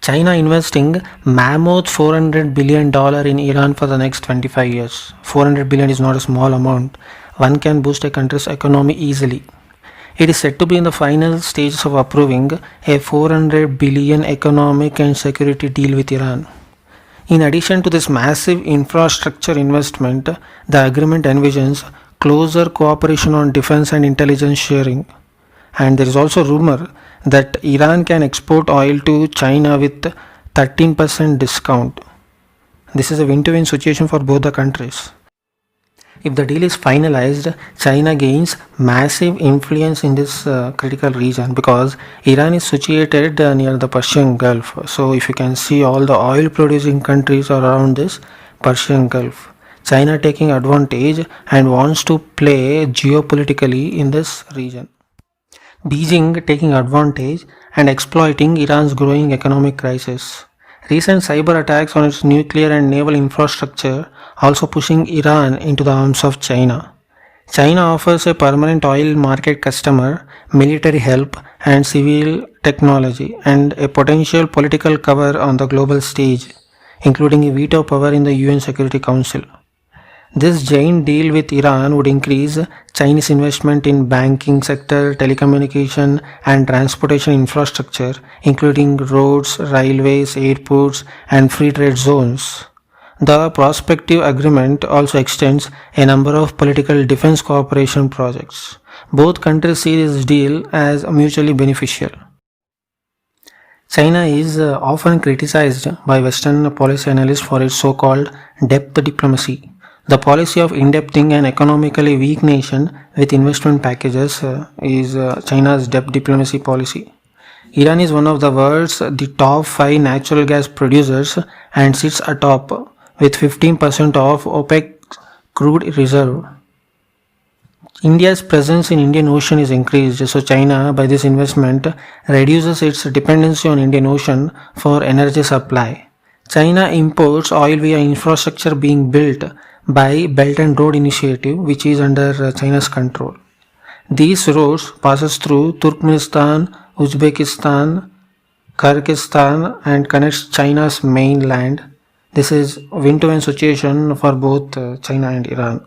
China investing mammoth $400 billion in Iran for the next 25 years. 400 billion is not a small amount. One can boost a country's economy easily. It is said to be in the final stages of approving a 400 billion economic and security deal with Iran. In addition to this massive infrastructure investment, the agreement envisions closer cooperation on defense and intelligence sharing. And there is also rumor that Iran can export oil to China with 13% discount. This is a win-to-win situation for both the countries. If the deal is finalized, China gains massive influence in this critical region because Iran is situated near the Persian Gulf. So if you can see all the oil producing countries are around this Persian Gulf. China taking advantage and wants to play geopolitically in this region. Beijing taking advantage and exploiting Iran's growing economic crisis. Recent cyber attacks on its nuclear and naval infrastructure also pushing Iran into the arms of China. China offers a permanent oil market customer, military help and civil technology, and a potential political cover on the global stage, including a veto power in the UN Security Council. This giant deal with Iran would increase Chinese investment in banking sector, telecommunication and transportation infrastructure, including roads, railways, airports and free trade zones. The prospective agreement also extends a number of political defense cooperation projects. Both countries see this deal as mutually beneficial. China is often criticized by Western policy analysts for its so-called depth diplomacy. The policy of indebting an economically weak nation with investment packages is China's debt diplomacy policy. Iran is one of the world's top 5 natural gas producers and sits atop with 15% of OPEC crude reserve. India's presence in Indian Ocean is increased, so China, by this investment, reduces its dependency on Indian Ocean for energy supply. China imports oil via infrastructure being built by Belt and Road Initiative, which is under China's control. These roads passes through Turkmenistan, Uzbekistan, Kyrgyzstan and connects China's mainland. This is win-to-win situation for both China and Iran.